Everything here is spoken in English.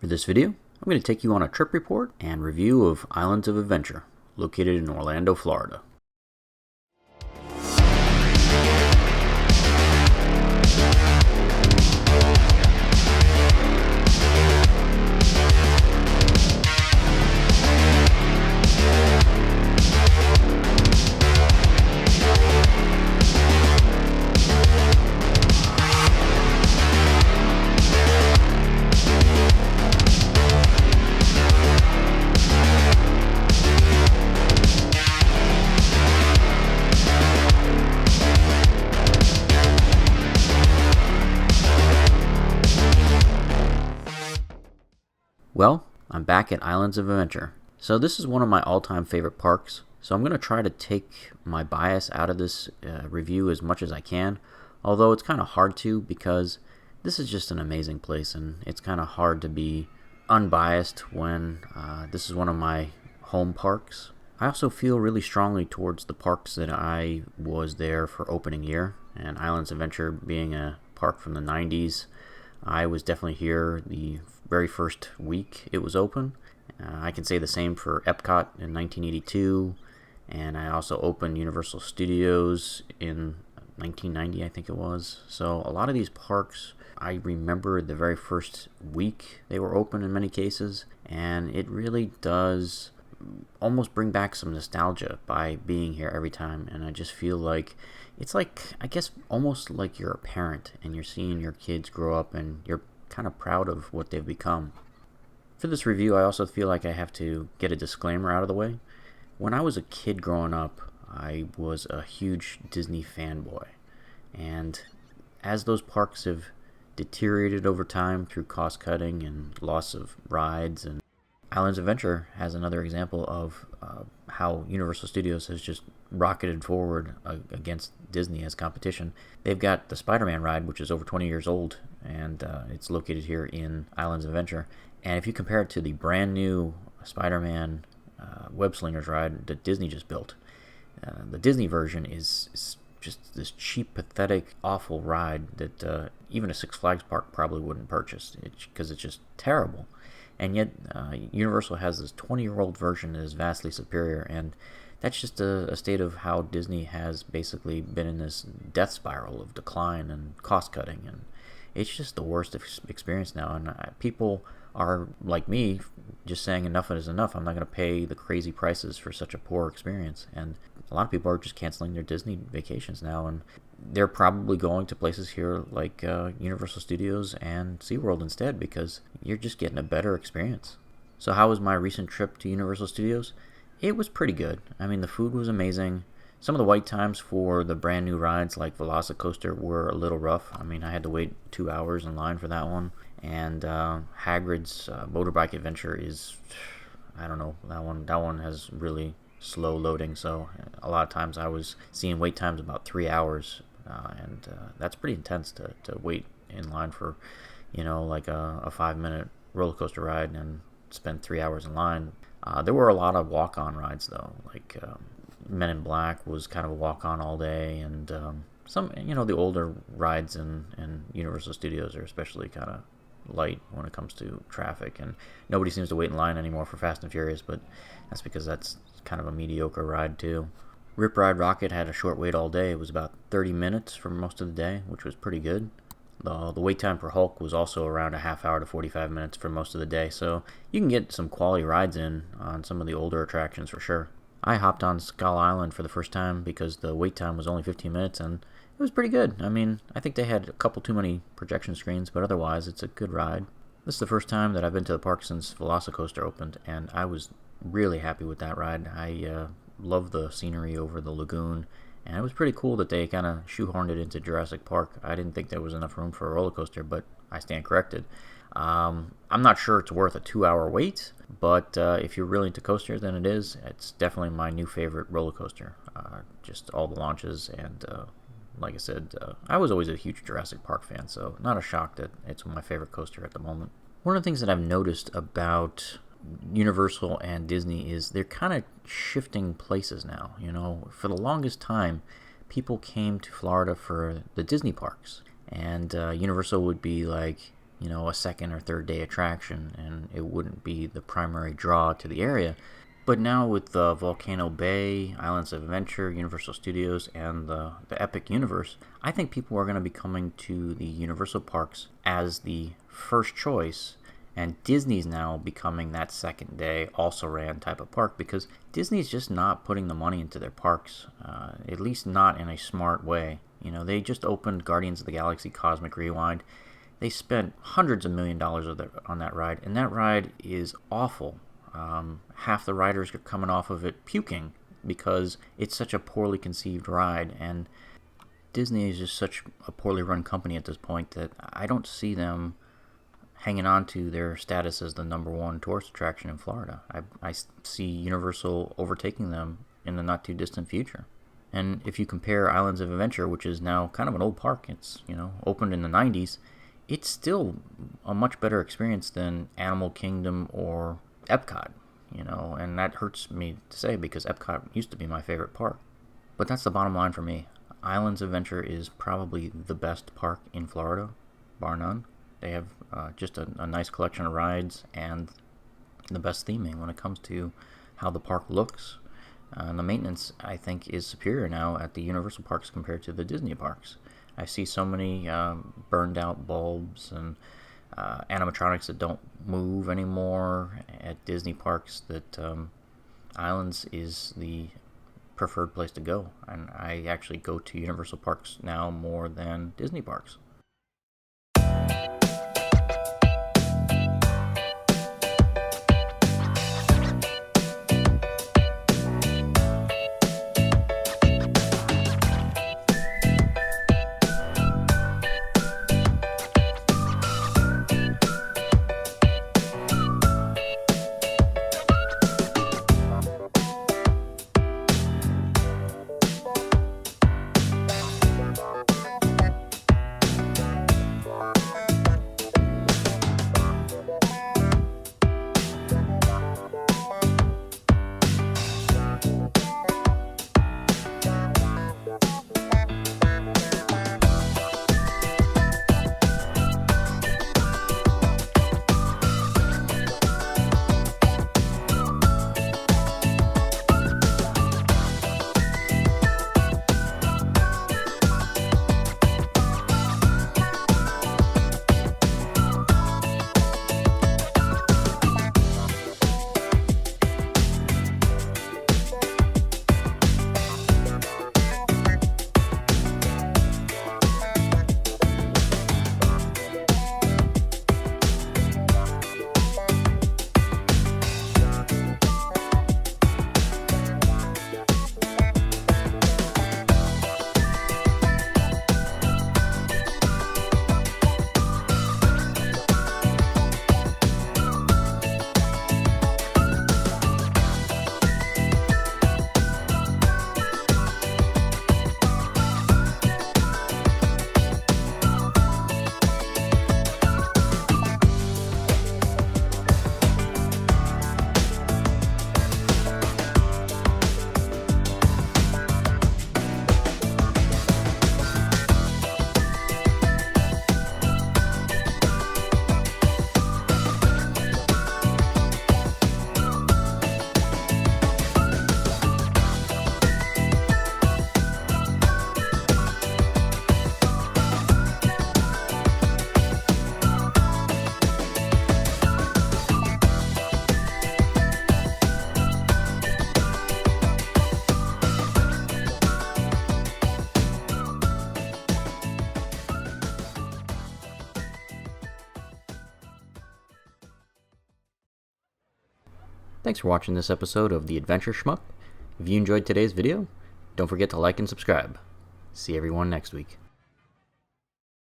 For this video, I'm going to take you on a trip report and review of Islands of Adventure, located in Orlando, Florida. Well, I'm back at Islands of Adventure. So this is one of my all-time favorite parks, so I'm going to try to take my bias out of this review as much as I can, although it's kind of hard to because this is just an amazing place and it's kind of hard to be unbiased when this is one of my home parks. I also feel really strongly towards the parks that I was there for opening year, and Islands of Adventure being a park from the 90s, I was definitely here the very first week it was open. I can say the same for Epcot in 1982, and I also opened Universal Studios in 1990, I think it was. So a lot of these parks, I remember the very first week they were open in many cases, and it really does almost bring back some nostalgia by being here every time. And I just feel like it's like, I guess, almost like you're a parent and you're seeing your kids grow up and you're kind of proud of what they've become. For this review, I also feel like I have to get a disclaimer out of the way. When I was a kid growing up, I was a huge Disney fanboy, and as those parks have deteriorated over time through cost cutting and loss of rides, and Islands of Adventure has another example of how Universal Studios has just rocketed forward against Disney as competition. They've got the Spider-Man ride, which is over 20 years old, and it's located here in Islands of Adventure. And if you compare it to the brand new Spider-Man Web Slingers ride that Disney just built, the Disney version is just this cheap, pathetic, awful ride that even a Six Flags park probably wouldn't purchase because it's just terrible. And yet, Universal has this 20-year-old version that is vastly superior, and that's just a state of how Disney has basically been in this death spiral of decline and cost-cutting, and it's just the worst experience now. And people are, like me, just saying enough is enough. I'm not going to pay the crazy prices for such a poor experience. And a lot of people are just canceling their Disney vacations now, and they're probably going to places here like Universal Studios and SeaWorld instead because you're just getting a better experience. So how was my recent trip to Universal Studios? It was pretty good. I mean, the food was amazing. Some of the wait times for the brand new rides like Velocicoaster were a little rough. I mean, I had to wait 2 hours in line for that one. And Hagrid's Motorbike Adventure is, I don't know, that one has really slow loading. So a lot of times I was seeing wait times about 3 hours. And that's pretty intense to wait in line for, like a 5-minute roller coaster ride and spend 3 hours in line. There were a lot of walk-on rides though, like Men in Black was kind of a walk-on all day, and some, the older rides in Universal Studios are especially kind of light when it comes to traffic, and nobody seems to wait in line anymore for Fast and Furious, but that's because that's kind of a mediocre ride too. Rip Ride Rocket had a short wait all day. It was about 30 minutes for most of the day, which was pretty good. The wait time for Hulk was also around a half hour to 45 minutes for most of the day, so you can get some quality rides in on some of the older attractions for sure. I hopped on Skull Island for the first time because the wait time was only 15 minutes, and it was pretty good. I mean, I think they had a couple too many projection screens, but otherwise it's a good ride. This is the first time that I've been to the park since Velocicoaster opened, and I was really happy with that ride. I love the scenery over the lagoon, and it was pretty cool that they kind of shoehorned it into Jurassic Park. I didn't think there was enough room for a roller coaster, but I stand corrected. I'm not sure it's worth a 2-hour wait, but if you're really into coasters, then it is. It's definitely my new favorite roller coaster. Just all the launches, and like I said, I was always a huge Jurassic Park fan, so not a shock that it's my favorite coaster at the moment. One of the things that I've noticed about Universal and Disney is they're kind of shifting places now. For the longest time, people came to Florida for the Disney parks, and Universal would be like, a second or third day attraction, and it wouldn't be the primary draw to the area. But now with the Volcano Bay, Islands of Adventure, Universal Studios, and the Epic Universe, I think people are going to be coming to the Universal parks as the first choice, and Disney's now becoming that second day, also ran type of park, because Disney's just not putting the money into their parks, at least not in a smart way. They just opened Guardians of the Galaxy Cosmic Rewind. They spent hundreds of $millions on that ride, and that ride is awful. Half the riders are coming off of it puking because it's such a poorly conceived ride, and Disney is just such a poorly run company at this point that I don't see them hanging on to their status as the #1 tourist attraction in Florida. I see Universal overtaking them in the not too distant future. And if you compare Islands of Adventure, which is now kind of an old park, it's opened in the 90s, it's still a much better experience than Animal Kingdom or Epcot, and that hurts me to say because Epcot used to be my favorite park. But that's the bottom line for me. Islands Adventure is probably the best park in Florida, bar none. They have just a nice collection of rides and the best theming when it comes to how the park looks. And the maintenance, I think, is superior now at the Universal parks compared to the Disney parks. I see so many burned out bulbs and animatronics that don't move anymore at Disney parks that Islands is the preferred place to go. And I actually go to Universal parks now more than Disney parks. Thanks for watching this episode of The Adventure Schmuck. If you enjoyed today's video, don't forget to like and subscribe. See everyone next week.